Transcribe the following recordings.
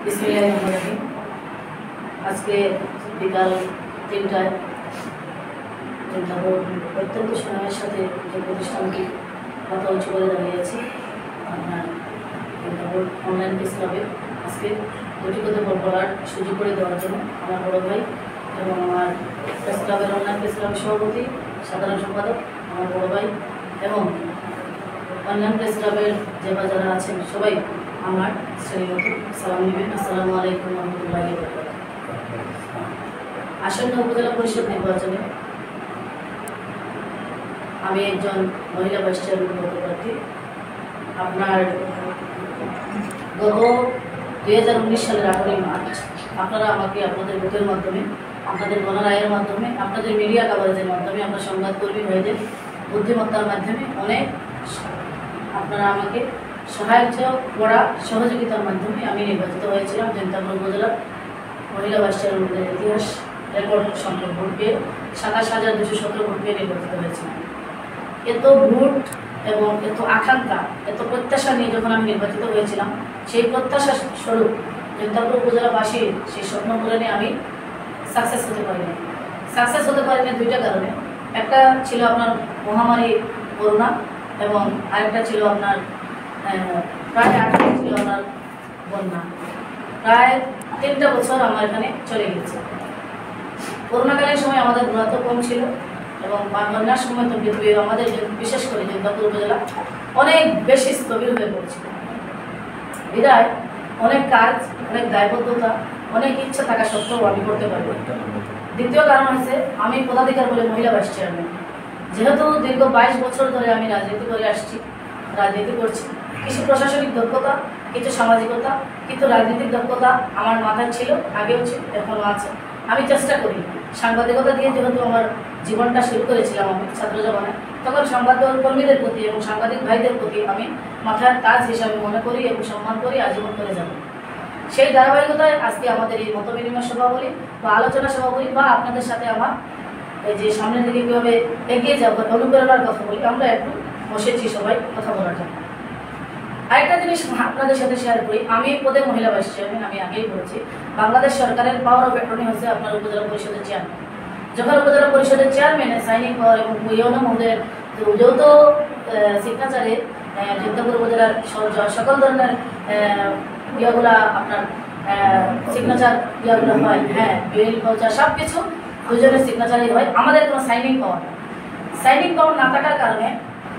বিসমিল্লাহিররহমানিররহিম। আজকে বিকাল 3টায় অত্যন্ত সুনামের সাথে যে প্রতিষ্ঠানটি কথা উঁচু করে দাঁড়িয়েছি আপনার অনলাইন প্রেস ক্লাবে আজকে দুটি কথা বলার সুযোগ করে দেওয়ার জন্য আমার বড় ভাই এবং আমার প্রেস ক্লাবের অনলাইন প্রেস ক্লাবের সভাপতি সাধারণ সম্পাদক আমার বড় ভাই এবং অনলাইন প্রেস ক্লাবের যে যারা আছেন সবাই আমার শ্রেণীগত সালাম নেবেন। আসসালামু আলাইকুম রহমতুল্লাহি ওয়া বারাকাতুহু। আসন্ন উপজেলা পরিষদ নির্বাচনে আমি একজন মহিলা ভাইস চেয়ারম্যান পদপ্রার্থী। আপনার গত 2019 সালের 18 মার্চ আপনারা আমাকে আপনাদের ভোটের মাধ্যমে, আপনাদের গণরায়ের মাধ্যমে, আপনাদের মিডিয়া কাভারেজের মাধ্যমে, আপনার সংবাদকর্মী ভাইদের বুদ্ধিমত্তার মাধ্যমে অনেক আপনারা আমাকে সাহায্য করা সহযোগিতার মাধ্যমে আমি নির্বাচিত হয়েছিলাম। জৈন্তাপুর উপজেলার মহিলা ভাইস চেয়ারম্যানের ইতিহাস রেকর্ড সংখ্যক ভোট পেয়ে 27,217 ভোট পেয়ে নির্বাচিত হয়েছিলাম। এত ভোট এবং এত আকাঙ্ক্ষা, এত প্রত্যাশা নিয়ে যখন আমি নির্বাচিত হয়েছিলাম, সেই প্রত্যাশা স্বরূপ জৈন্তাপুর উপজেলাবাসীর সেই স্বপ্ন পূরণে আমি সাকসেস হতে পারিনি। সাকসেস হতে পারিনি দুইটা কারণে। একটা ছিল আপনার মহামারী করোনা এবং আরেকটা ছিল আপনার প্রায় 8 ছিল আপনার বন্যা। প্রায় 3টা বছর আমার এখানে চলে গেছে। করোনাকালীন সময় আমাদের ঘোরাতো কম ছিল এবং বন্যার সময় তো আমাদের বিশেষ করে জৈন্তাপুর উপজেলা অনেক বেশি স্থবির হয়ে পড়ছিল। বিদায় অনেক কাজ, অনেক দায়বদ্ধতা, অনেক ইচ্ছা থাকা সত্ত্বেও আমি করতে পারবো। দ্বিতীয় কারণ হচ্ছে আমি পদাধিকার বলে মহিলা ভাইস চেয়ারম্যান। যেহেতু দীর্ঘ 22 বছর ধরে আমি রাজনীতি করে আসছি, রাজনীতি করছি, কিছু প্রশাসনিক দক্ষতা, কিছু সামাজিকতা, কিছু রাজনৈতিক দক্ষতা আমার মাথায় ছিল, আগেও ছিল, এখনও আছে। আমি চেষ্টা করি সাংবাদিকতা দিয়ে, যেহেতু আমার জীবনটা শুরু করেছিলাম আমি ছাত্র জীবনে, তখন সাংবাদিক কর্মীদের প্রতি এবং সাংবাদিক ভাইদের প্রতি আমি মাথার কাজ হিসাবে মনে করি এবং সম্মান করি, আজীবন করে যাব। সেই ধারাবাহিকতায় আজকে আমাদের এই মত বিনিময় সভা বলি বা আলোচনা সভা বলি বা আপনাদের সাথে আমার এই যে সামনের দিকে কীভাবে এগিয়ে যাবো অনুপ্রেরণার কথা বলি, আমরা একটু বসেছি সবাই কথা বলার জন্য। আরেকটা জিনিস আপনাদের সাথে শেয়ার করি, আমি পদে মহিলা ভাইস চেয়ারম্যান, আমি আগেই বলেছি। বাংলাদেশ সরকারের পাওয়ার অফ অ্যাটর্নি হচ্ছে আপনার উপজেলা পরিষদের চেয়ারম্যান। যখন উপজেলা পরিষদের চেয়ারম্যানের সাইনিং পাওয়ার এবং ইউনো মহোদয়ের যৌথ সিগনেচারে জৈন্তাপুর উপজেলার সকল ধরনের ইয়েগুলা আপনার সিগনেচার ইয়েগুলো হয়, হ্যাঁ, বিল ভাউচার সব কিছু দুজনের সিগনেচারই হয়। আমাদের কোনো সাইনিং পাওয়ার না থাকার কারণে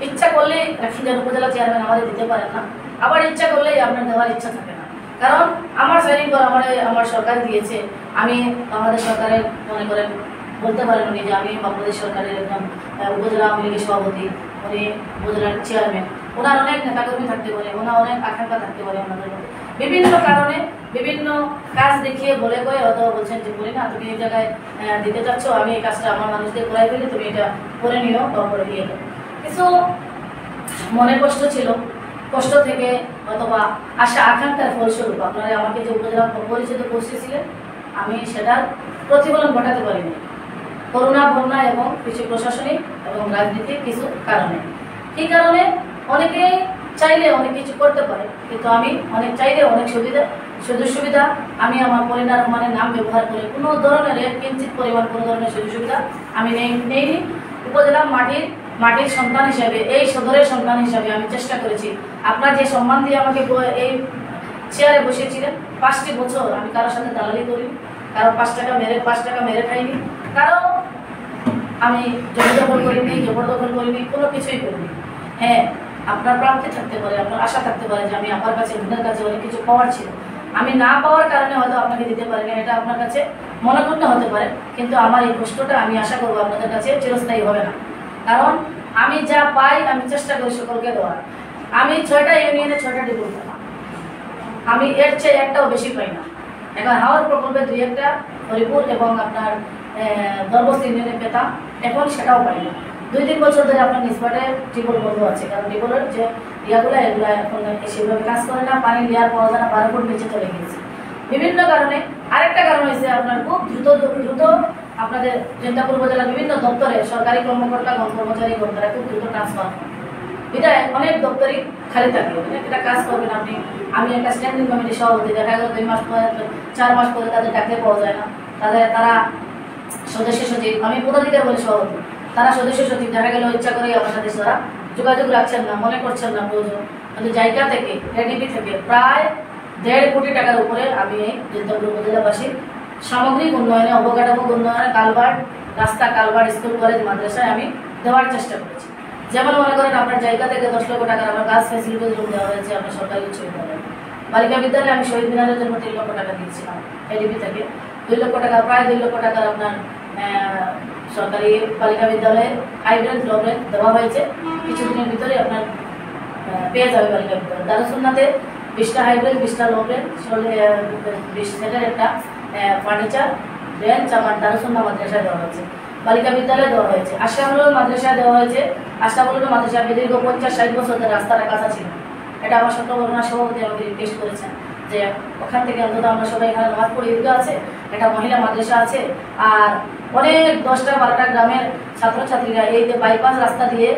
ইচ্ছা করলেই একজন উপজেলা চেয়ারম্যান আমাদের দিতে পারেন না, আবার ইচ্ছা করলেই আপনার দেওয়ার ইচ্ছা থাকে না। কারণ আমার সাইনিং পাওয়ার আমার সরকার দিয়েছে। আমি আমাদের সরকারের মনে করেন বলতে পারেন উনি যে আমি বাংলাদেশ সরকারের একদম উপজেলা আওয়ামী লীগের সভাপতি, উনি উপজেলার চেয়ারম্যান, ওনার অনেক নেতাকর্মী থাকতে পারে, ওনার অনেক আকাঙ্ক্ষা থাকতে পারে ওনাদের মধ্যে। বিভিন্ন কারণে বিভিন্ন কাজ দেখিয়ে বলে কয়ে হয়তো বলছেন যে করি না, তুমি এই জায়গায় দিতে চাচ্ছ, আমি এই কাজটা আমার মানুষদের করাই ফেলি, তুমি এটা করে নিও বা করে দিয়ে দাও। কিছু মনে কষ্ট ছিল, কষ্ট থেকে অথবা আশা আকাঙ্ক্ষার ফলস্বরূপ আপনারা আমাকে যে উপজেলা পরিচিত করতেছিলেন, আমি সেটার প্রতিফলন ঘটাতে পারিনি করোনা, বন্যা এবং কিছু প্রশাসনিক এবং রাজনীতির কিছু কারণে। এই কারণে অনেকে চাইলে অনেক কিছু করতে পারে, কিন্তু আমি অনেক চাইলে অনেক সুযোগ সুবিধা আমি আমার পরিণার রহমানের নাম ব্যবহার করে কোনো ধরনের কিঞ্চিত পরিমাণ কোনো ধরনের সুযোগ সুবিধা আমি নেইনি। উপজেলা মাটির সন্তান হিসাবে, এই সদরের সন্তান হিসাবে আমি চেষ্টা করেছি। আপনার যে সম্মান দিয়ে আমাকে এই চেয়ারে বসিয়েছিলেন, 5টি বছর আমি কারোর সাথে দালালি করিনি, কারো 5 টাকা মেরে খাইনি, কারো আমি জমি দখল করিনি, জবরদখল করিনি, কোনো কিছুই করিনি। হ্যাঁ, আপনার প্রাপ্তি থাকতে পারে, আপনার আশা থাকতে পারে যে আমি আপনার কাছে, আপনার কাছে অনেক কিছু পাওয়ার ছিল, আমি না পাওয়ার কারণে হয়তো আপনাকে দিতে পারি না, এটা আপনার কাছে মনোক্ষুণ্ণ হতে পারে। কিন্তু আমার এই কষ্টটা আমি আশা করবো আপনাদের কাছে চিরস্থায়ী হবে না। কারণ আমি যা পাই আমি চেষ্টা করি সকলকে দেওয়ার। আমি 6টা ইউনিয়নে 6টা ডিপো পেলাম, আমি এর চেয়ে একটাও বেশি পাই না। এখন হাওয়ার প্রকল্পে 2-1টা হরিপুর এবং আপনার দরবস্তি ইউনিয়নে পেতাম, এখন সেটাও পাই না। 2-3 বছর ধরে আপনার নিষ্পাটে টিউবওয়েল বন্ধ আছে, কারণ টিউবওয়েলের যে এগুলো এখন সেভাবে কাজ করে না, পানি লেয়ার পাওয়া যায় না, 12 ফুট নিচে চলে গিয়েছে বিভিন্ন কারণে। আরেকটা কারণ হয়েছে আপনার খুব দ্রুত আপনাদের জৈন্তাপুর উপজেলার বিভিন্ন দপ্তরে সরকারি কর্মকর্তা কর্মচারী কর্তারা খুব দ্রুত ট্রান্সফার হয়। বিদায় অনেক দপ্তরই খালি থাকে, একটা কাজ করবেন আপনি। আমি একটা স্ট্যান্ডিং কমিটির সভাপতি, দেখা গেল 2 মাস পরে 4 মাস পরে তাদের ডাকতে পাওয়া যায় না, তারা সদস্য সচিব, আমি পদাধিকার বলে সভাপতি, তারা সদস্য সচিব দেখা গেল ইচ্ছা করেই আমার সাথে তারা যোগাযোগ রাখছেন না, মনে করছেন না প্রয়োজন। কিন্তু জায়গা থেকে এডিপি থেকে প্রায় 1.5 কোটি টাকার উপরে আমি এই জৈন্তপুর উপজেলাবাসী সামগ্রিক উন্নয়নে, অবকাঠামো উন্নয়নে, কালভার্ট, রাস্তা, কালভার্ট, স্কুল, কলেজ, মাদ্রাসায় আমি দেওয়ার চেষ্টা করেছি। যেমন মনে করেন আপনার জায়গা থেকে 10 লক্ষ টাকার আমার গাছ ফ্যাসিলিটিজ রুম দেওয়া হয়েছে আপনার সরকারি উচ্চ বিদ্যালয়ে। বালিকা বিদ্যালয়ে আমি শহীদ মিনারের জন্য 3 লক্ষ টাকা দিয়েছিলাম এডিপি থেকে। 2 লক্ষ টাকা, প্রায় 2 লক্ষ টাকার আপনার সরকারি বালিকা বিদ্যালয়ে হাইড্রেন ব্লকে দেওয়া হয়েছে। কিছুদিনের ভিতরে আপনার পেয়ে যাবে বালিকা বিদ্যালয়। দারুসুন্নাতে 20টা হাইড্রেন, 20টা লোব্রেন, 20 সেটের একটা ফার্নিচার বেঞ্চ আমার দারুসুন্না মাদ্রাসায় দেওয়া হয়েছে, বালিকা বিদ্যালয়ে দেওয়া হয়েছে। আশরাফুল মাদ্রাসায় দেওয়া হয়েছে। আশরাফুল মাদ্রাসা দীর্ঘ 50-60 বছর ধরে রাস্তাটা কাঁচা ছিল। এটা আমার সত্যবর্ণা সভাপতি আমাকে রিকোয়েস্ট করেছেন যে ওখান থেকে অন্তত আমরা সবাই এখানে নামাজ পড়ি, ঈদগাহ আছে, একটা মহিলা মাদ্রাসা আছে, আর অনেক 10টা-12টা গ্রামের ছাত্রছাত্রীরা এই যে বাইপাস রাস্তা দিয়ে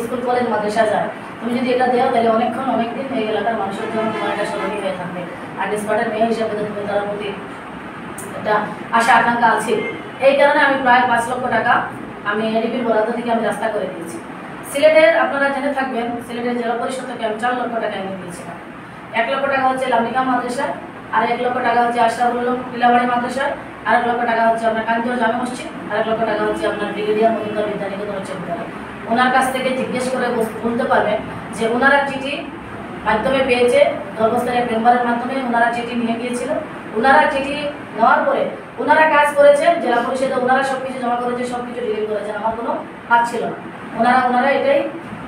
স্কুল, কলেজ, মাদ্রাসা যায়। তুমি যদি এটা দেও তাহলে অনেকদিন এই এলাকার মানুষের জন্য তোমার একটা সহযোগী হয়ে থাকবে। আর ডিসপার্টের মেয়ে হিসাবে তুমি তার প্রতি একটা আশা আকাঙ্ক্ষা আছে। এই কারণে আমি প্রায় 5 লক্ষ টাকা আমি এডিপির বরাদ্দ থেকে আমি রাস্তা করে দিয়েছি। সিলেটের আপনারা জেনে থাকবেন, সিলেটের জেলা পরিষদ থেকে আমি 4 লক্ষ টাকা এনে দিয়েছিলাম। 1 লক্ষ টাকা হচ্ছে লামিকা মাদ্রাসায়, আর 1 লক্ষ টাকা হচ্ছে আশরাফুল লীলাবাড়ি মাদ্রাসায়, আর 1 লক্ষ টাকা হচ্ছে আপনার কাঞ্জর জামে মসজিদ, আর 1 লক্ষ টাকা হচ্ছে আপনার ব্রিগেডিয়ার মজুমদার বিদ্যানিকেতন উচ্চ বিদ্যালয়। ওনার কাছ থেকে জিজ্ঞেস করে বলতে পারবেন যে ওনারা চিঠি মাধ্যমে পেয়েছে, ধর্মস্থানের মেম্বারের মাধ্যমে ওনারা চিঠি নিয়ে গিয়েছিল। ওনারা চিঠি নেওয়ার পরে ওনারা কাজ করেছেন, জেলা পরিষদে ওনারা সবকিছু জমা করেছে, সবকিছু ডিলিট করেছেন, আমার কোনো হাত ছিল না। ওনারা এটাই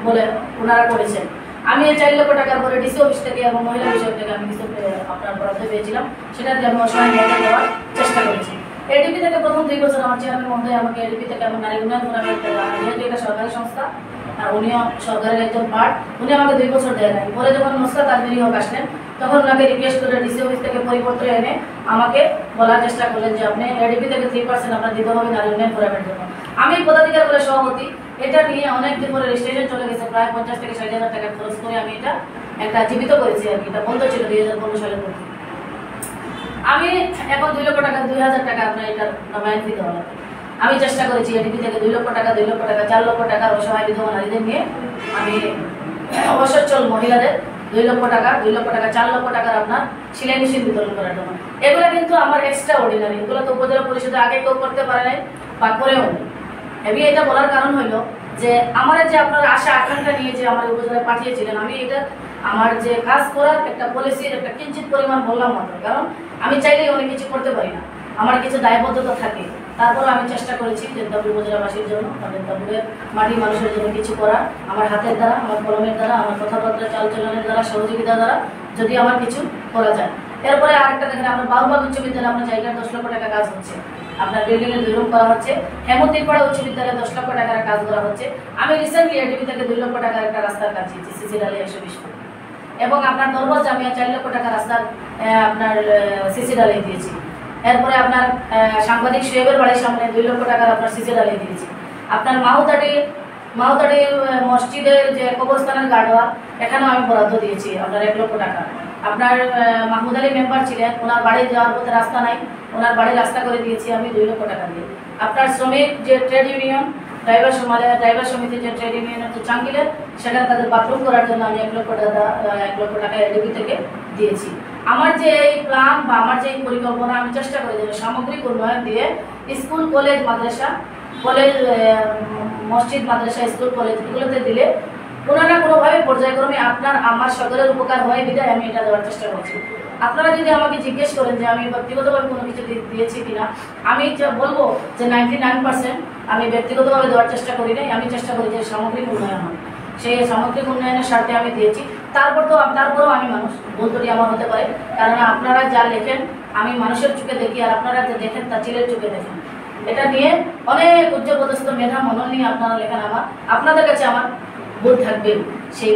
বলে ওনারা করেছেন। আমি এই 4 লক্ষ টাকার পরে ডিসি অফিস থেকে এবং মহিলা বিষয় থেকে আমি কিছু আপনার বরাদ্দ পেয়েছিলাম, সেটাতে আমি অসহায় মেয়েদের দেওয়ার চেষ্টা করেছি। এডিপি থেকে প্রথম 2 বছর আমার চেয়ারম্যান মহোদয় আমাকে এডিপি থেকে আমার নারী উন্নয়ন ফোরামের, যেহেতু এটা সরকারি সংস্থা, উনিও সরকারের একজন পার্ট, উনি আমাকে 2 বছর দেয় নাই। পরে যখন নুসরাত আজমেরি হক আসলেন তখন ওনাকে রিকোয়েস্ট করে ডিসি অফিস থেকে পরিপত্র এনে আমাকে বলার চেষ্টা করলেন যে আপনি এডিপি থেকে 3% আপনার দিতে হবে নারী উন্নয়ন ফোরামের জন্য। আমি পদাধিকার বলে সভাপতি, এটা নিয়ে অনেকদিন পরে রেজিস্ট্রেশন চলে গেছে, প্রায় 50 থেকে 60,000 টাকা খরচ করে আমি এটা একটা জীবিত করেছি আর কি। এটা বন্ধ ছিল 2015 সালের মধ্যে। আমি এখন 2 লক্ষ টাকা, 2,000 টাকা আপনার এটা নবায়ন দিতে হবে। আমি চেষ্টা করেছি এডিপি থেকে 2 লক্ষ টাকা, 2 লক্ষ টাকা, 4 লক্ষ টাকার অসহায় বিধবা নারীদের নিয়ে আমি অসচ্ছল মহিলাদের 2 লক্ষ টাকা, 2 লক্ষ টাকা, 4 লক্ষ টাকার আপনার সেলাই মেশিন বিতরণ করার জন্য। এগুলো কিন্তু আমার এক্সট্রা অর্ডিনারি, এগুলো তো উপজেলা পরিষদে আগে কেউ করতে পারে নাই বা করেও নেই। আমি এটা বলার কারণ হলো যে আমার যে আপনার আশা আকাঙ্ক্ষা নিয়ে যে আমার উপজেলায় পাঠিয়েছিলেন, আমি এটা আমার যে কাজ করার একটা পলিসির একটা কিঞ্চিত পরিমাণ বললাম মাত্র, কারণ আমি চাইলেই অনেক কিছু করতে পারি না, আমার কিছু দায়বদ্ধতা থাকে। তারপর আমি চেষ্টা করেছি জৈন্তপুর উপজেলাবাসীর জন্য, জৈন্তপুরের মাটি মানুষের জন্য কিছু করা, আমার হাতের দ্বারা, আমার কলমের দ্বারা, আমার কথাবার্তা চালচলনের দ্বারা, সহযোগিতার দ্বারা যদি আমার কিছু করা যায়। এরপরে আরেকটা দেখেন, আপনার বাবুবাগ উচ্চ বিদ্যালয়ে আপনার জায়গায় 10 লক্ষ টাকা কাজ হচ্ছে, আপনার বিল্ডিং এর 2 রুম করা হচ্ছে। হেমন্তিপাড়া উচ্চ বিদ্যালয়ে 10 লক্ষ টাকার কাজ করা হচ্ছে। আমি রিসেন্টলি এডিপি থেকে 2 লক্ষ টাকার একটা রাস্তার কাজ দিয়েছি সিসি ডালে 120 ফুট, এবং আপনার দরবাজ জামিয়া 4 লক্ষ টাকা রাস্তার আপনার সিসি ডালে দিয়েছি। এরপরে আপনার সাংবাদিক সোহেবের বাড়ির সামনে 2 লক্ষ টাকার আপনার সিসি ডালে দিয়েছি। আপনার মাহুতাড়ি মসজিদের যে কবরস্থানের গার্ডওয়াল, এখানেও আমি বরাদ্দ দিয়েছি আপনার 1 লক্ষ টাকা। আপনার মাহমুদ আলী মেম্বার ছিলেন, ওনার বাড়ি যাওয়ার পথে রাস্তা নাই, ওনার বাড়ি রাস্তা করে দিয়েছি আমি 2 লক্ষ টাকা দিয়ে। আপনার শ্রমিক যে ট্রেড ইউনিয়ন, ড্রাইভার সমিতির যে ট্রেড ইউনিয়ন হচ্ছে চাঙ্গিলের, সেখানে তাদের বাথরুম করার জন্য আমি 1 লক্ষ টাকা এডিপি থেকে দিয়েছি। আমার যে এই প্ল্যান বা আমার যে এই পরিকল্পনা, আমি চেষ্টা করে দেবো সামগ্রিক উন্নয়ন দিয়ে স্কুল, কলেজ, মাদ্রাসা, মসজিদ, মাদ্রাসা, স্কুল, কলেজ এগুলোতে দিলে কোনো না কোনোভাবে পর্যায়ক্রমে আপনার আমার সকলের উপকার হয় বিধায় আমি এটা দেওয়ার চেষ্টা করছি। আপনারা যদি আমাকে জিজ্ঞেস করেন যে আমি ব্যক্তিগতভাবে কোনো কিছু দিয়েছি কিনা, আমি বলবো যে 99% আমি ব্যক্তিগতভাবে দেওয়ার চেষ্টা করি নাই। আমি চেষ্টা করি যে সামগ্রিক উন্নয়ন হয়, সেই সামগ্রিক উন্নয়নের স্বার্থে আমি দিয়েছি। তারপরেও আমি মানুষ, ভুল ত্রুটি আমার হতে পারে, কারণ আপনারা যা লেখেন আমি মানুষের চোখে দেখি, আর আপনারা যা দেখেন তা চিলের চোখে দেখেন। এটা নিয়ে অনেক উচ্চপদস্থ মেধা মনন নিয়ে আপনারা লেখেন, আপনাদের কাছে আমার ভুল থাকবে। সেই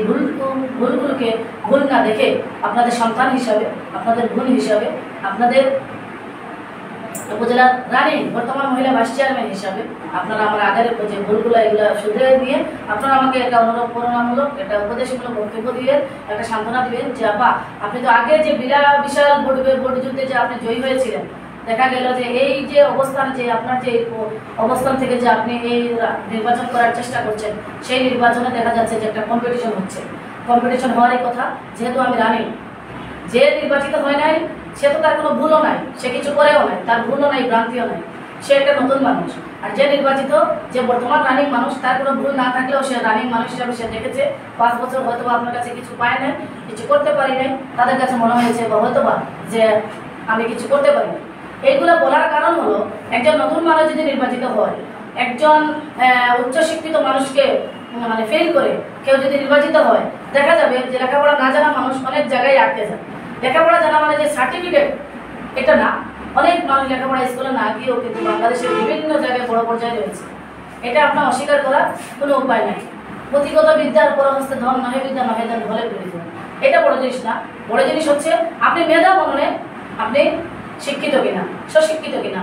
ভুলগুলোকে ভুল না দেখে আপনাদের সন্তান হিসাবে, আপনাদের গুণ হিসাবে, আপনাদের উপজেলার রানী বর্তমান মহিলা ভাইস চেয়ারম্যান হিসাবে আপনারা আমার আগের যে ভুলগুলো এগুলো শুধরে দিয়ে আপনারা আমাকে একটা অনুপ্রেরণামূলক একটা উপদেশমূলক বক্তব্য দিবেন, একটা সান্ত্বনা দিবেন যে আপনি তো আগে যে বিশাল ভোট যুদ্ধে যে আপনি জয়ী হয়েছিলেন, দেখা গেল যে এই যে অবস্থান, যে আপনার যে অবস্থান থেকে যে আপনি এই নির্বাচন করার চেষ্টা করছেন, সেই নির্বাচনে দেখা যাচ্ছে যে একটা কম্পিটিশন হচ্ছে। কম্পিটিশন হওয়ারই কথা, যেহেতু আমি রানী, যে নির্বাচিত হয় নাই সে তো তার কোনো ভুলও নাই, সে কিছু করেও নাই, তার ভুলও নাই, ভ্রান্তিও নাই, সে একটা নতুন মানুষ। আর যে নির্বাচিত, যে বর্তমান রানিং মানুষ, তার কোনো ভুল না থাকলেও সে রানিং মানুষ হিসাবে সে দেখেছে 5 বছর হয়তো আপনার কাছে কিছু পায় নাই, কিছু করতে পারি নাই, তাদের কাছে মনে হয়েছে বা হয়তো যে আমি কিছু করতে পারি না। এইগুলো বলার কারণ হলো, একজন নতুন মানুষ যদি নির্বাচিত হয়, একজন উচ্চশিক্ষিত মানুষকে মানে ফেল করে কেউ যদি নির্বাচিত হয়, দেখা যাবে যে লেখাপড়া না জানা মানুষ অনেক জায়গায় আটকে যায়। লেখাপড়া জানা মানে যে সার্টিফিকেট এটা না, অনেক মানুষ লেখাপড়া স্কুলে না গিয়েও কিন্তু বাংলাদেশের বিভিন্ন জায়গায় বড় পর্যায়ে রয়েছে। এটা আপনার অস্বীকার করার কোনো উপায় নাই। পুঁথিগত বিদ্যার পরহস্তে ধন নহে বিদ্যা নহে ধন হলে প্রয়োজন, এটা বড় জিনিস না। বড় জিনিস হচ্ছে আপনি মেধা মননে আপনি শিক্ষিত কিনা, স্বশিক্ষিত কিনা।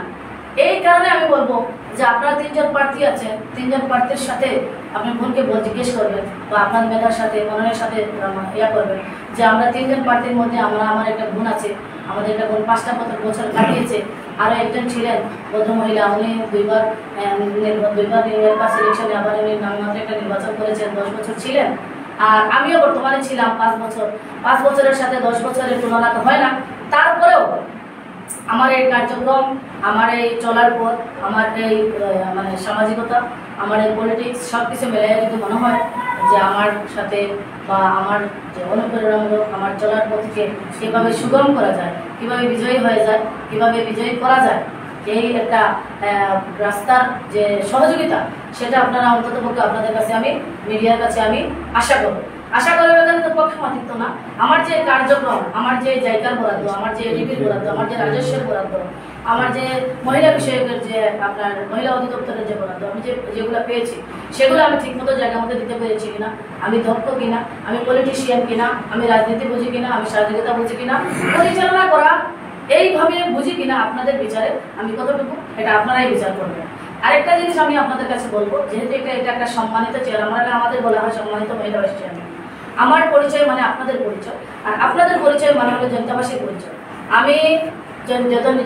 এই কারণে আমি বলবো যে আপনার 3 জন প্রার্থী আছেন, 3 জন প্রার্থীর সাথে আপনি বোনকে জিজ্ঞেস করবেন বা আপনার মেধার সাথে মননের সাথে করবেন যে আমরা 3 জন প্রার্থীর মধ্যে আমার একটা বোন আছে, আমাদের একটা বোন 5টা বছর কাটিয়েছে, আরও একজন ছিলেন ভদ্রমহিলা, উনি দুইবার সিলেকশনে আবার উনি নামমাত্র একটা নির্বাচন করেছেন, 10 বছর ছিলেন। আর আমিও বর্তমানে ছিলাম 5 বছর। 5 বছরের সাথে 10 বছরের তুলনা তো হয় না। তারপরেও আমার এই কার্যক্রম, আমার এই চলার পথ, আমার এই মানে সামাজিকতা, আমার এই পলিটিক্স সব কিছু মিলিয়ে যদি মনে হয় যে আমার সাথে বা আমার যে অনুপ্রেরণামূলক আমার চলার পথকে কীভাবে সুগম করা যায়, কীভাবে বিজয়ী হয়ে যায়, কীভাবে বিজয়ী করা যায়, এই একটা রাস্তার যে সহযোগিতা, সেটা আপনারা অন্ততপক্ষে আপনাদের কাছে আমি মিডিয়ার কাছে আমি আশা করব। আশা করার এখানে তো পক্ষপাতিত্ব না, আমার যে কার্যক্রম, আমার যে জায়গার বরাদ্দ, আমার যে এডিপির বরাদ্দ, আমার যে রাজস্বের বরাদ্দ, আমার যে মহিলা বিষয়কের যে আপনার মহিলা অধিদপ্তরের যে বরাদ্দ, আমি যেগুলো পেয়েছি সেগুলো আমি ঠিকমতো জায়গার মধ্যে দিতে পেরেছি কিনা, আমি দক্ষ কিনা, আমি পলিটিশিয়ান কিনা, আমি রাজনীতি বুঝি কিনা, আমি সামাজিকতা বুঝি কিনা, পরিচালনা করা এইভাবে বুঝি কিনা, আপনাদের বিচারে আমি কতটুকু, এটা আপনারাই বিচার করবেন। আরেকটা জিনিস আমি আপনাদের কাছে বলবো, যেহেতু এটা একটা সম্মানিত চেয়ার, আমাদের বলা হয় সম্মানিত মহিলা ভাইস চেয়ারম্যান। আমার পরিচয় মানে আপনাদের পরিচয়, আর আপনাদের পরিচয় মানে হলো জনতাবাসীর পরিচয়। আমি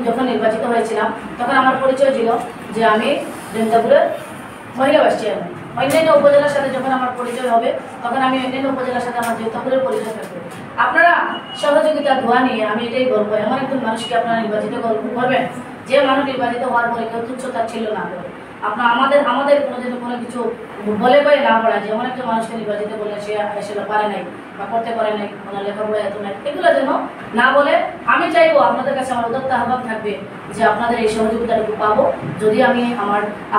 যখন নির্বাচিত হয়েছিলাম তখন আমার পরিচয় ছিল যে আমি জনতাপুরের মহিলা ভাইস চেয়ারম্যান। অন্যান্য উপজেলার সাথে যখন আমার পরিচয় হবে তখন আমি অন্যান্য উপজেলার সাথে আমার জনতাপুরের পরিচয় থাকবে। আপনারা সহযোগিতা ধোয়া নিয়ে আমি এটাই বলবো, এমন একজন মানুষকে আপনারা নির্বাচিত করবেন যে মানুষ নির্বাচিত হওয়ার পরে কেউ তুচ্ছতার ছিল না করে, আপনার আমাদের কোনো কিছু বলে বলে না পড়া, যে এমন একটা মানুষকে নির্বাচিত করলে সে আসলে পারে নাই বা করতে পারে নাই, ওনার লেখাপড়া এত নাই, এগুলো যেন না বলে। আমি চাইবো আপনাদের কাছে আমার উদাত্ত আহ্বান থাকবে যে আপনাদের এই সহযোগিতাটুকু পাবো যদি আমি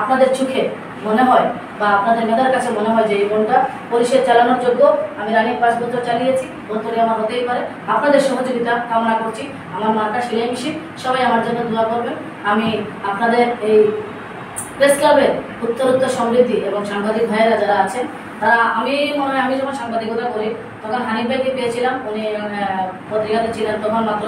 আপনাদের চোখে মনে হয় বা আপনাদের মেধার কাছে মনে হয় যে এই বোনটা পরিষদ চালানোর যোগ্য। আমি রানিং 5 বছর চালিয়েছি, বছরে আমার হতেই পারে। আপনাদের সহযোগিতা কামনা করছি। আমার মার্কা সেলাই মেশিন, সবাই আমার জন্য দোয়া করবেন। আমি আপনাদের এই প্রেস ক্লাবের উত্তরোত্তর সমৃদ্ধি এবং সাংবাদিক ভাইয়েরা যারা আছেন তারা, আমি মনে হয় আমি যখন সাংবাদিকতা করি তখন হানিফ ভাইকে পেয়েছিলাম, উনি পত্রিকাতে ছিলেন তখন, মাত্র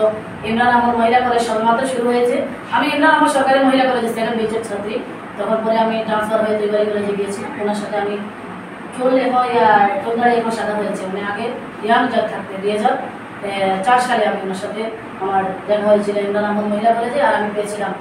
ইমরান আহমদ মহিলা কলেজ সবেমাত্র শুরু হয়েছে। আমি ইমরান আহমদ সরকারি মহিলা কলেজে 2nd ব্যাচের ছাত্রী। তখন পরে আমি ট্রান্সফার হয়ে দুইবারই কলেজে গিয়েছিলাম। ওনার সাথে আমি চুলদাড়ি এখন সাদা হয়েছে, উনি আগে ইয়ানুজার থাকতে 2004 সালে আমি ওনার সাথে আমার দেখা হয়েছিল ইমরান আহমদ মহিলা কলেজে, আর আমি পেয়েছিলাম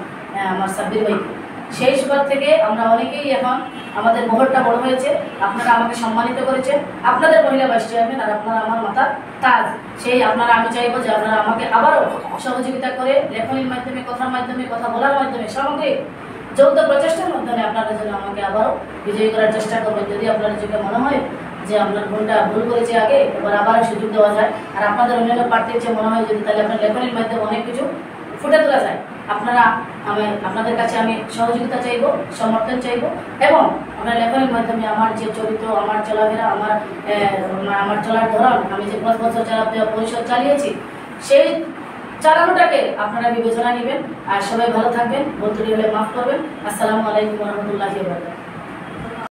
আমার সাব্বির ভাইকে। সেই সুবাদ থেকে আমরা অনেকেই এখন আমাদের মহলটা বড় হয়েছে, আপনারা আমাকে সম্মানিত করেছেন, আপনাদের মহিলা ভাইস চেয়ারম্যান, আর আপনারা আমার মাথার তাজ। সেই আপনারা, আমি চাইবো যে আপনারা আমাকে আবারও সহযোগিতা করে লেখনীর মাধ্যমে, কথার মাধ্যমে, কথা বলার মাধ্যমে, সামগ্রিক যৌথ প্রচেষ্টার মাধ্যমে আপনারা যেন আমাকে আবারও বিজয়ী করার চেষ্টা করবেন। যদি আপনাদের চোখে মনে হয় যে আপনার বোনটা ভুল করেছে আগে, এবার আবারও সুযোগ দেওয়া যায়, আর আপনাদের অন্যান্য প্রার্থীর চেয়ে মনে হয় যদি, তাহলে আপনার লেখনীর মাধ্যমে অনেক কিছু ফুটে তোলা যায়। আপনাদের কাছে আমি সহযোগিতা চাইব, সমর্থন চাইব, এবং আপনার লেখনের মাধ্যমে আমার যে চরিত্র, আমার চলাফেরা, আমার চলার ধরন, আমি যে 5 বছর পরিষদ চালিয়েছি, সেই চালানোটাকে আপনারা বিবেচনা নেবেন। আর সবাই ভালো থাকবেন, ভুল ত্রুটি হলে মাফ করবেন। আসসালামু আলাইকুম ওয়া রাহমাতুল্লাহি ওয়া বারাকাতুহু।